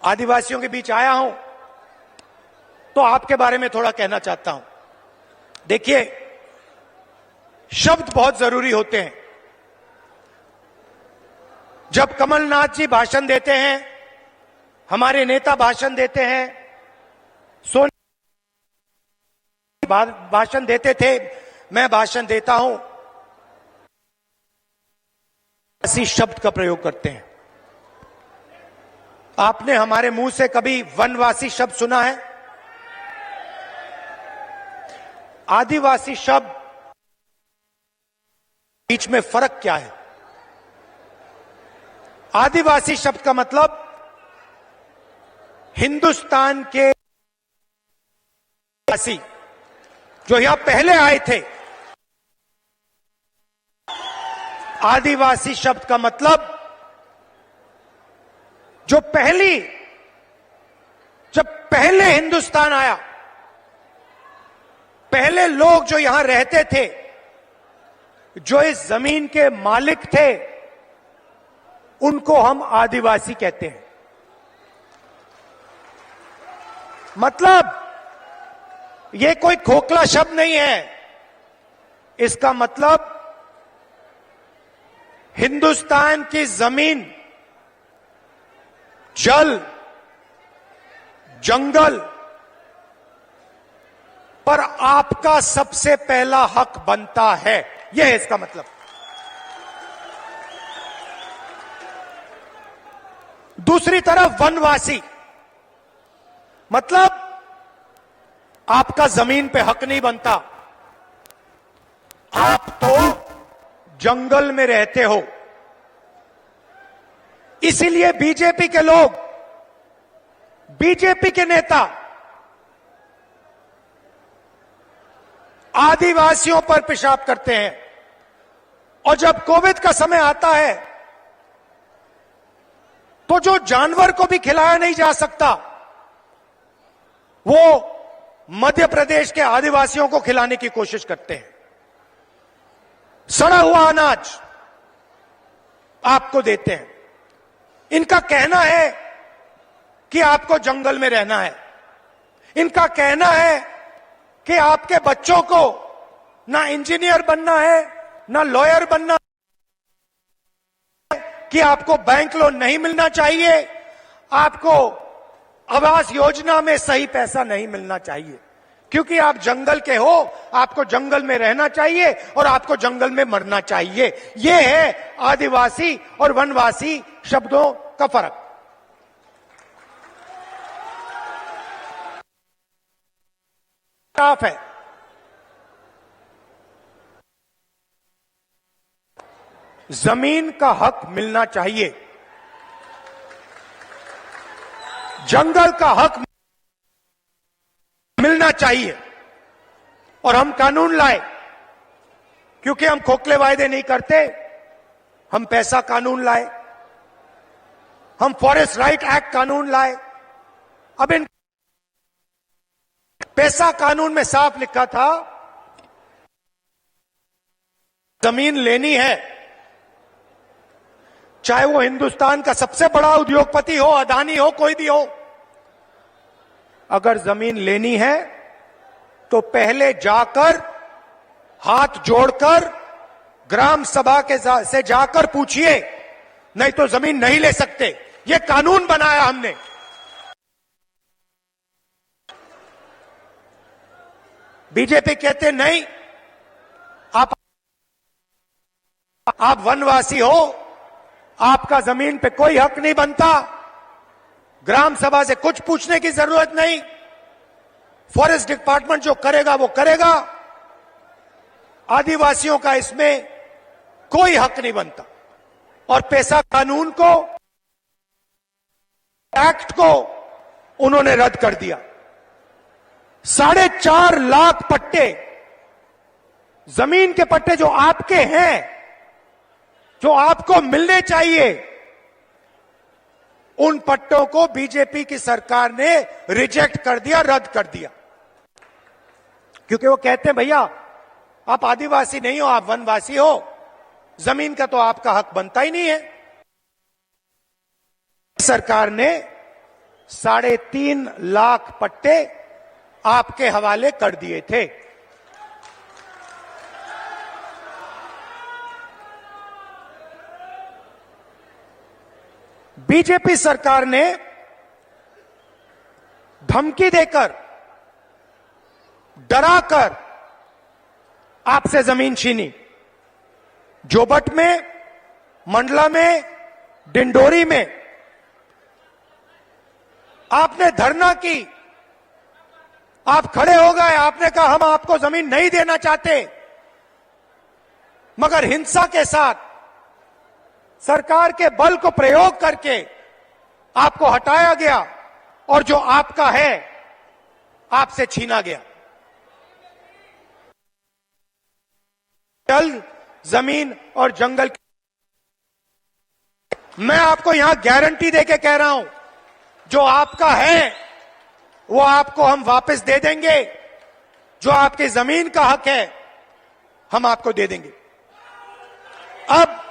आदिवासियों के बीच आया हूं तो आपके बारे में थोड़ा कहना चाहता हूं। देखिए, शब्द बहुत जरूरी होते हैं। जब कमलनाथ जी भाषण देते हैं, हमारे नेता भाषण देते हैं, सोनिया भाषण देते थे, मैं भाषण देता हूं, ऐसी शब्द का प्रयोग करते हैं। आपने हमारे मुंह से कभी वनवासी शब्द सुना है? आदिवासी शब्द बीच में फर्क क्या है? आदिवासी शब्द का मतलब हिंदुस्तान के वासी जो यहां पहले आए थे। आदिवासी शब्द का मतलब जब पहले हिंदुस्तान आया, पहले लोग जो यहां रहते थे, जो इस जमीन के मालिक थे, उनको हम आदिवासी कहते हैं। मतलब यह कोई खोखला शब्द नहीं है। इसका मतलब हिंदुस्तान की जमीन, जल, जंगल पर आपका सबसे पहला हक बनता है। यह है इसका मतलब। दूसरी तरफ वनवासी मतलब आपका जमीन पे हक नहीं बनता, आप तो जंगल में रहते हो। इसीलिए बीजेपी के लोग, बीजेपी के नेता आदिवासियों पर पेशाब करते हैं। और जब कोविड का समय आता है तो जो जानवर को भी खिलाया नहीं जा सकता, वो मध्य प्रदेश के आदिवासियों को खिलाने की कोशिश करते हैं। सड़ा हुआ अनाज आपको देते हैं। इनका कहना है कि आपको जंगल में रहना है। इनका कहना है कि आपके बच्चों को ना इंजीनियर बनना है, ना लॉयर बनना है, कि आपको बैंक लोन नहीं मिलना चाहिए, आपको आवास योजना में सही पैसा नहीं मिलना चाहिए, क्योंकि आप जंगल के हो, आपको जंगल में रहना चाहिए और आपको जंगल में मरना चाहिए। यह है आदिवासी और वनवासी शब्दों का फर्क। साफ है। जमीन का हक मिलना चाहिए, जंगल का हक मिलना चाहिए। और हम कानून लाए, क्योंकि हम खोखले वायदे नहीं करते। हम पैसा कानून लाए, हम फॉरेस्ट राइट एक्ट कानून लाए। अब इन पैसा कानून में साफ लिखा था, जमीन लेनी है, चाहे वो हिंदुस्तान का सबसे बड़ा उद्योगपति हो, अदानी हो, कोई भी हो, अगर जमीन लेनी है तो पहले जाकर हाथ जोड़कर ग्राम सभा के से जाकर पूछिए, नहीं तो जमीन नहीं ले सकते। ये कानून बनाया हमने। बीजेपी कहते नहीं, आप वनवासी हो, आपका जमीन पे कोई हक नहीं बनता, ग्राम सभा से कुछ पूछने की जरूरत नहीं, फॉरेस्ट डिपार्टमेंट जो करेगा वो करेगा, आदिवासियों का इसमें कोई हक नहीं बनता। और पैसा कानून को, एक्ट को उन्होंने रद्द कर दिया। 4.5 लाख पट्टे, जमीन के पट्टे जो आपके हैं, जो आपको मिलने चाहिए, उन पट्टों को बीजेपी की सरकार ने रिजेक्ट कर दिया, रद्द कर दिया। क्योंकि वो कहते हैं भैया आप आदिवासी नहीं हो, आप वनवासी हो, जमीन का तो आपका हक बनता ही नहीं है। सरकार ने 3.5 लाख पट्टे आपके हवाले कर दिए थे। बीजेपी सरकार ने धमकी देकर, डराकर आपसे जमीन छीनी। जोबट में, मंडला में, डिंडोरी में आपने धरना की, आप खड़े हो गए, आपने कहा हम आपको जमीन नहीं देना चाहते, मगर हिंसा के साथ सरकार के बल को प्रयोग करके आपको हटाया गया और जो आपका है आपसे छीना गया। जल, जमीन और जंगल, मैं आपको यहां गारंटी देके कह रहा हूं, जो आपका है वो आपको हम वापस दे देंगे। जो आपकी जमीन का हक है हम आपको दे देंगे। अब